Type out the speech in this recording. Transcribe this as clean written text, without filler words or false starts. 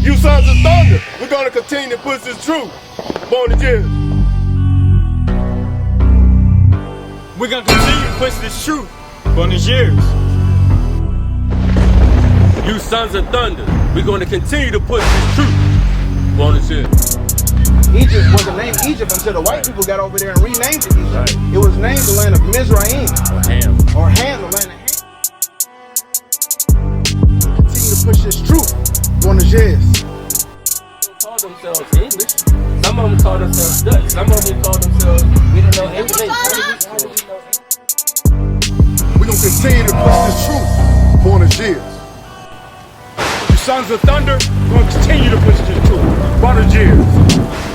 You Sons of Thunder, we're gonna continue to push this truth. Boanerges. We're gonna continue to push this truth. Boanerges. You Sons of Thunder, we're gonna continue to push this truth. Boanerges. Egypt wasn't named Egypt until the white people got over there and renamed it Egypt. Right. It was named the land of Mizraim. Or Ham. Or Ham, the land of Ham. Continue to push this truth. Boanerges. Call themselves English. Some of them call themselves Dutch. Some of them call themselves, we don't know English. We're gonna continue to push this truth. Boanerges. You Sons of Thunder, we're gonna continue to push this truth. Boanerges.